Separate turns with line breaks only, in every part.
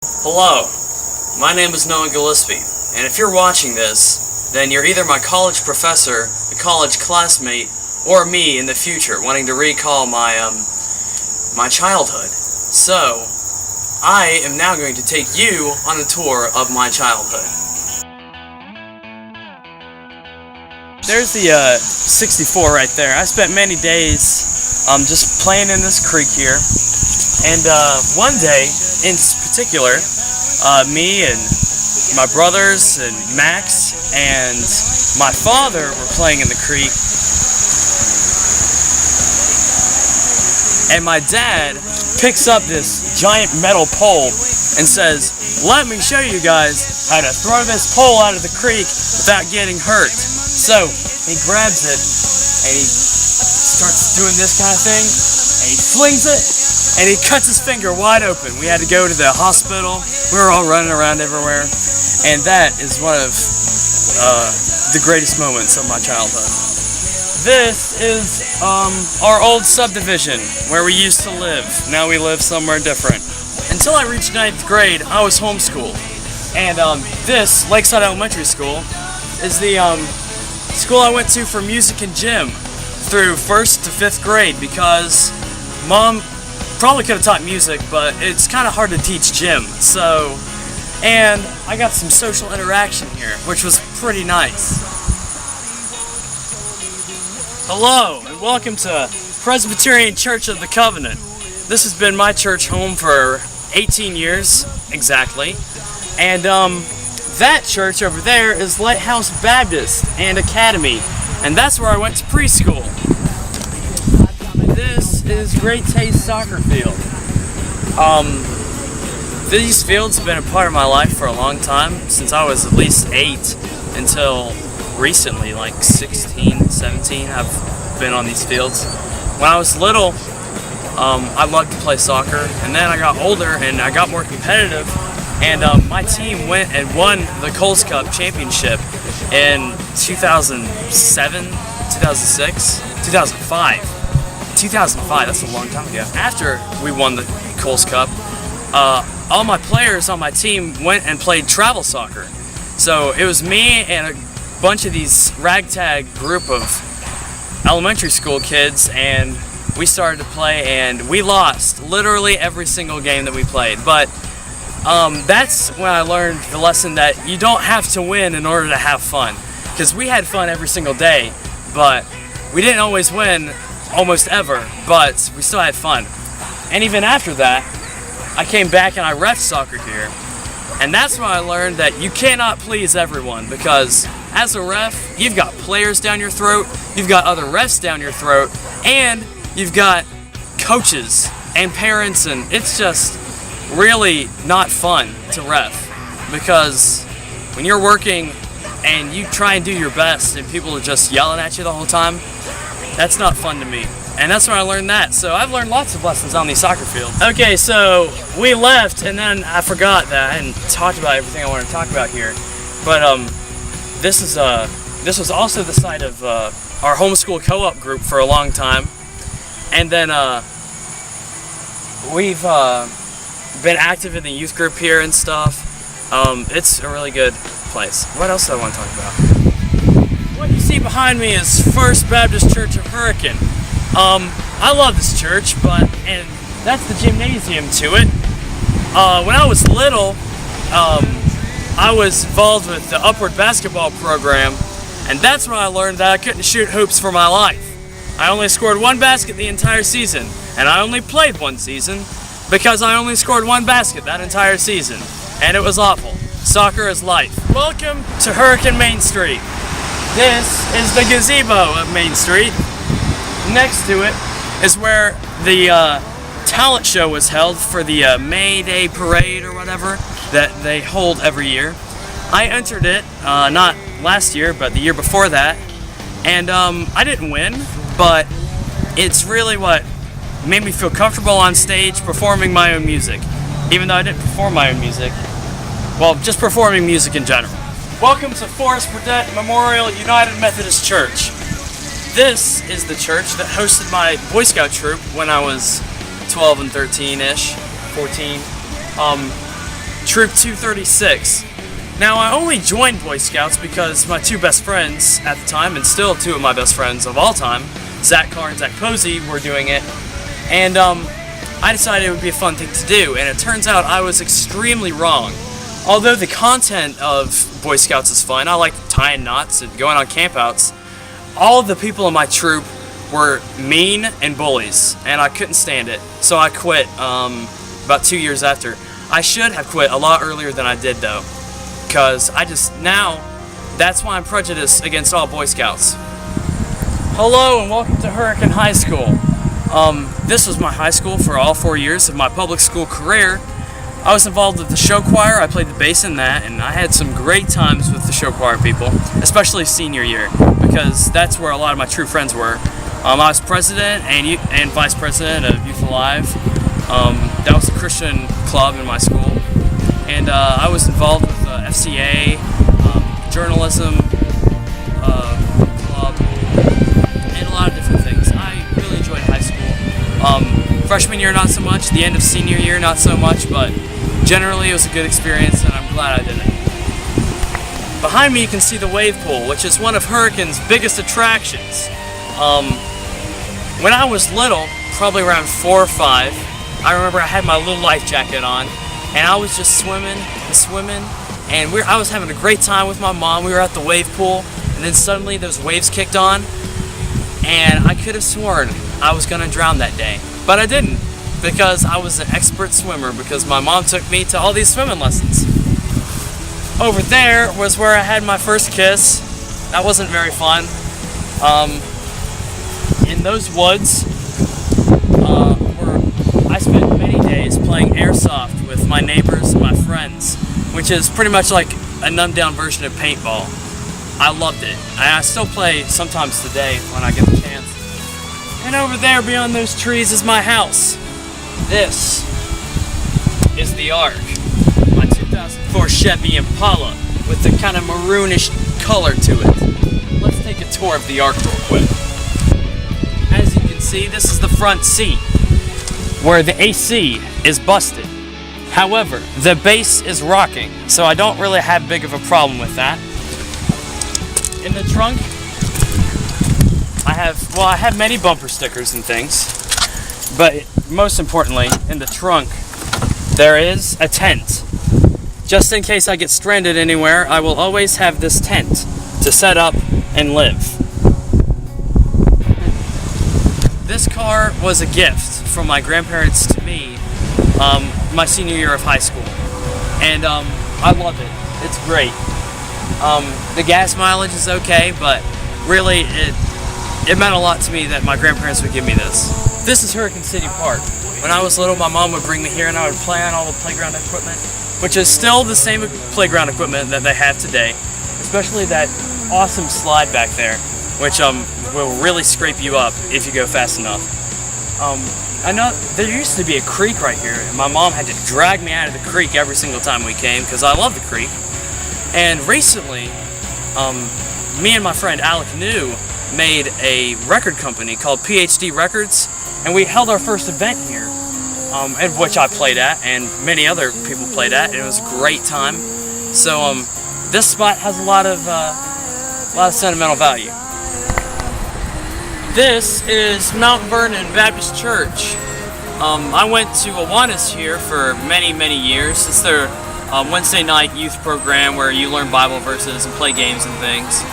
Hello, my name is Noah Gillespie, and if you're watching this, then you're either my college professor, a college classmate, or me in the future wanting to recall my childhood. So, I am now going to take you on a tour of my childhood. There's the 64 right there. I spent many days just playing in this creek here. And one day, in particular, me and my brothers and Max and my father were playing in the creek. And my dad picks up this giant metal pole and says, "Let me show you guys how to throw this pole out of the creek without getting hurt." So he grabs it and he starts doing this kind of thing, and he flings it, and he cuts his finger wide open. We had to go to the hospital. We were all running around everywhere, and that is one of the greatest moments of my childhood. This is our old subdivision where we used to live. Now we live somewhere different. Until I reached 9th grade, I was homeschooled, and this Lakeside Elementary School is the school I went to for music and gym through 1st to 5th grade, because Mom probably could have taught music, but it's kind of hard to teach gym. So, and I got some social interaction here, which was pretty nice. Hello, and welcome to Presbyterian Church of the Covenant. This has been my church home for 18 years, exactly. And that church over there is Lighthouse Baptist and Academy, and that's where I went to preschool. This is Great Taste Soccer Field. These fields have been a part of my life for a long time, since I was at least 8 until recently, like 16, 17, I've been on these fields. When I was little, I loved to play soccer, and then I got older and I got more competitive, and my team went and won the Coles Cup Championship in 2007, 2006, 2005. 2005, that's a long time ago. After we won the Coles Cup, all my players on my team went and played travel soccer. So it was me and a bunch of these ragtag group of elementary school kids, and we started to play, and we lost literally every single game that we played. But that's when I learned the lesson that you don't have to win in order to have fun. Because we had fun every single day, but we didn't always win almost ever, but we still had fun. And even after that, I came back and I ref soccer here. And that's when I learned that you cannot please everyone, because as a ref, you've got players down your throat, you've got other refs down your throat, and you've got coaches and parents, and it's just really not fun to ref, because when you're working and you try and do your best and people are just yelling at you the whole time, that's not fun to me. And that's when I learned that. So I've learned lots of lessons on these soccer fields. Okay, so we left, and then I forgot that I hadn't talked about everything I wanted to talk about here. But this was also the site of our homeschool co-op group for a long time. And then we've been active in the youth group here and stuff. It's a really good place. What else do I want to talk about? What you see behind me is First Baptist Church of Hurricane. I love this church, and that's the gymnasium to it. When I was little, I was involved with the upward basketball program, and that's when I learned that I couldn't shoot hoops for my life. I only scored one basket the entire season, and I only played one season because I only scored one basket that entire season, and it was awful. Soccer is life. Welcome to Hurricane Main Street. This is the gazebo of Main Street. Next to it is where the talent show was held for the May Day parade or whatever that they hold every year. I entered it, not last year, but the year before that, and I didn't win, but it's really what made me feel comfortable on stage performing my own music, even though I didn't perform my own music. Well, just performing music in general. Welcome to Forest Burdett Memorial United Methodist Church. This is the church that hosted my Boy Scout troop when I was 12 and 13-ish, 14. Troop 236. Now, I only joined Boy Scouts because my two best friends at the time, and still two of my best friends of all time, Zach Carr and Zach Posey, were doing it. And I decided it would be a fun thing to do, and it turns out I was extremely wrong. Although the content of Boy Scouts is fun, I like tying knots and going on campouts, all of the people in my troop were mean and bullies, and I couldn't stand it. So I quit about 2 years after. I should have quit a lot earlier than I did, though, because now, that's why I'm prejudiced against all Boy Scouts. Hello and welcome to Hurricane High School. This was my high school for all 4 years of my public school career. I was involved with the show choir. I played the bass in that, and I had some great times with the show choir people, especially senior year, because that's where a lot of my true friends were. I was president and vice president of Youth Alive. That was a Christian club in my school, and I was involved with FCA, journalism club, and a lot of different things. I really enjoyed high school. Freshman year, not so much. The end of senior year, not so much. But generally, it was a good experience, and I'm glad I did it. Behind me, you can see the wave pool, which is one of Hurricane's biggest attractions. When I was little, probably around 4 or 5, I remember I had my little life jacket on, and I was just swimming, and I was having a great time with my mom. We were at the wave pool, and then suddenly those waves kicked on, and I could have sworn I was going to drown that day. But I didn't, because I was an expert swimmer, because my mom took me to all these swimming lessons. Over there was where I had my first kiss. That wasn't very fun. In those woods, I spent many days playing airsoft with my neighbors and my friends, which is pretty much like a numbed-down version of paintball. I loved it. I still play sometimes today when I get the chance. And over there, beyond those trees, is my house. This is the Ark, my 2004 Chevy Impala with the kind of maroonish color to it. Let's take a tour of the Ark real quick. As you can see, this is the front seat, where the AC is busted. However, the bass is rocking, so I don't really have big of a problem with that. In the trunk, I have many bumper stickers and things, but most importantly, in the trunk, there is a tent. Just in case I get stranded anywhere, I will always have this tent to set up and live. This car was a gift from my grandparents to me my senior year of high school, and I love it. It's great. The gas mileage is okay, but really it meant a lot to me that my grandparents would give me this. This is Hurricane City Park. When I was little, my mom would bring me here and I would play on all the playground equipment, which is still the same playground equipment that they have today, especially that awesome slide back there, which will really scrape you up if you go fast enough. I know there used to be a creek right here, and my mom had to drag me out of the creek every single time we came because I love the creek. And recently, me and my friend Alec New made a record company called PhD Records, and we held our first event here, in which I played at, and many other people played at, and it was a great time. So this spot has a lot of sentimental value. This is Mount Vernon Baptist Church. I went to Awanas here for many, many years. It's their Wednesday night youth program where you learn Bible verses and play games and things.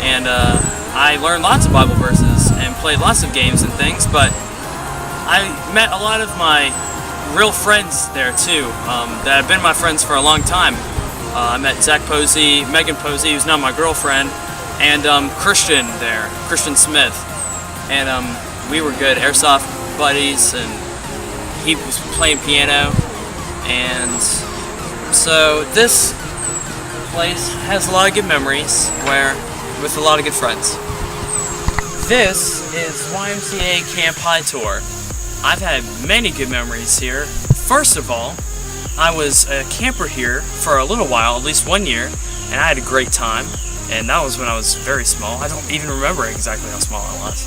And I learned lots of Bible verses and played lots of games and things, but I met a lot of my real friends there too, that have been my friends for a long time. I met Zach Posey, Megan Posey, who's now my girlfriend, and Christian there, Christian Smith. And we were good airsoft buddies, and he was playing piano. And so this place has a lot of good memories with a lot of good friends. This is YMCA Camp High Tour. I've had many good memories here. First of all, I was a camper here for a little while, at least 1 year, and I had a great time. And that was when I was very small. I don't even remember exactly how small I was.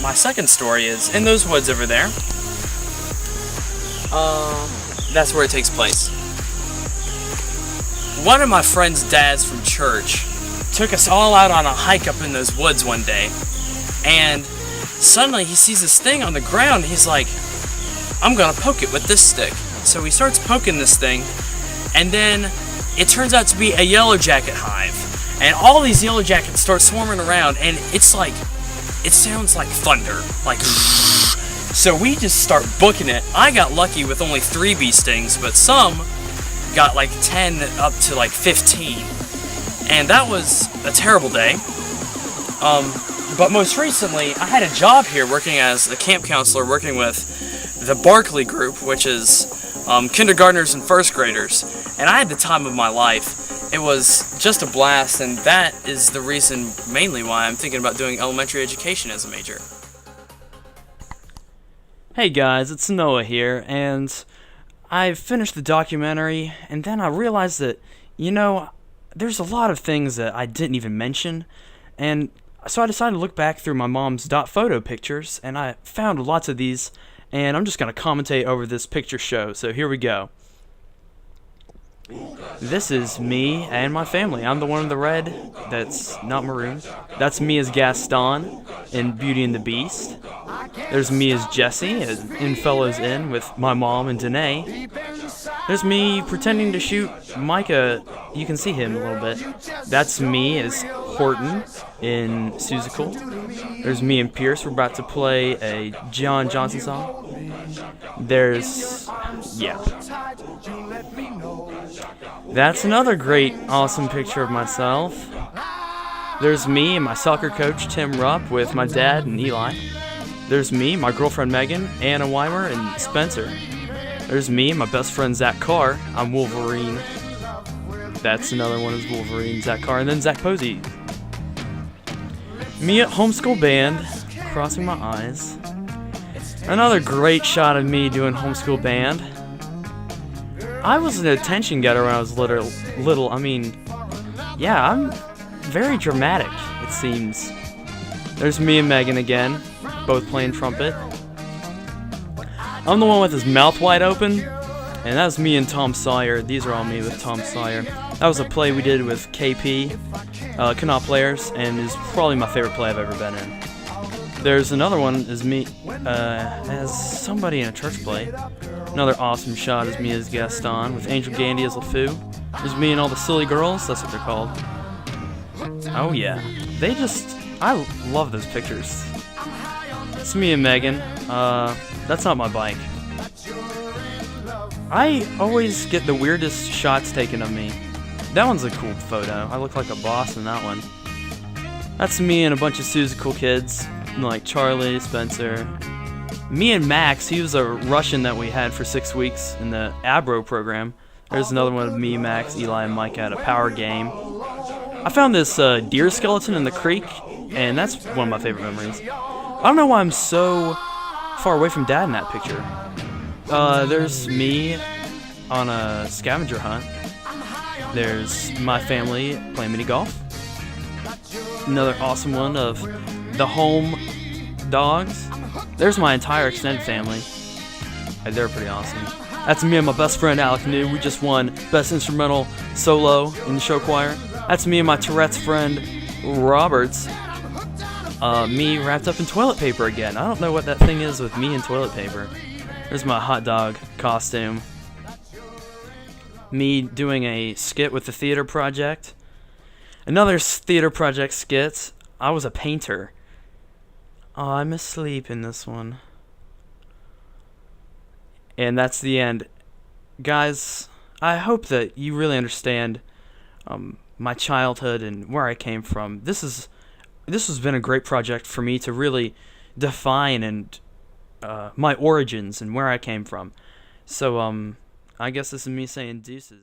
My second story is in those woods over there. That's where it takes place. one of my friend's dads from church took us all out on a hike up in those woods one day, and suddenly he sees this thing on the ground. He's like, I'm gonna poke it with this stick. So he starts poking this thing, and then it turns out to be a yellow jacket hive, and all these yellow jackets start swarming around, and it's like, it sounds like thunder, like. So we just start booking it. I got lucky with only 3 bee stings, but some got like 10 up to like 15. And that was a terrible day. But most recently, I had a job here working as a camp counselor, working with the Barkley group, which is kindergartners and first graders. And I had the time of my life. It was just a blast, and that is the reason mainly why I'm thinking about doing elementary education as a major.
Hey guys, it's Noah here, and I finished the documentary, and then I realized that, there's a lot of things that I didn't even mention, and so I decided to look back through my mom's .photo pictures, and I found lots of these, and I'm just going to commentate over this picture show, so here we go. This is me and my family. I'm the one in the red that's not maroon. That's me as Gaston in Beauty and the Beast. There's me as Jesse in Fellows Inn with my mom and Danae. There's me pretending to shoot Micah. You can see him a little bit. That's me as Horton in Seussical. There's me and Pierce. We're about to play a John Johnson song. That's another great, awesome picture of myself. There's me and my soccer coach, Tim Rupp, with my dad and Eli. There's me, my girlfriend Megan, Anna Weimer, and Spencer. There's me and my best friend Zach Carr. I'm Wolverine. That's another one is Wolverine, Zach Carr, and then Zach Posey. Me at homeschool band, crossing my eyes. Another great shot of me doing homeschool band. I was an attention getter when I was little. I'm very dramatic, it seems. There's me and Megan again, both playing trumpet. I'm the one with his mouth wide open, and that was me and Tom Sawyer. These are all me with Tom Sawyer. That was a play we did with KP, Canon players, and is probably my favorite play I've ever been in. There's another one is me as somebody in a church play. Another awesome shot is me as Gaston with Angel Gandy as LeFou. There's me and all the silly girls, that's what they're called. Oh yeah, I love those pictures. It's me and Megan. That's not my bike. I always get the weirdest shots taken of me. That one's a cool photo. I look like a boss in that one. That's me and a bunch of Seussical kids, like Charlie, Spencer. Me and Max, he was a Russian that we had for 6 weeks in the Abro program. There's another one of me, Max, Eli, and Mike at a power game. I found this deer skeleton in the creek, and that's one of my favorite memories. I don't know why I'm so far away from Dad in that picture. There's me on a scavenger hunt. There's my family playing mini golf. Another awesome one of the home dogs. There's my entire extended family. They're pretty awesome. That's me and my best friend Alec New. We just won Best Instrumental Solo in the show choir. That's me and my Tourette's friend Roberts. Me wrapped up in toilet paper again. I don't know what that thing is with me and toilet paper. There's my hot dog costume. Me doing a skit with the theater project. Another theater project skit. I was a painter. Oh, I'm asleep in this one. And that's the end. Guys, I hope that you really understand my childhood and where I came from. This has been a great project for me to really define and my origins and where I came from. So I guess this is me saying deuces.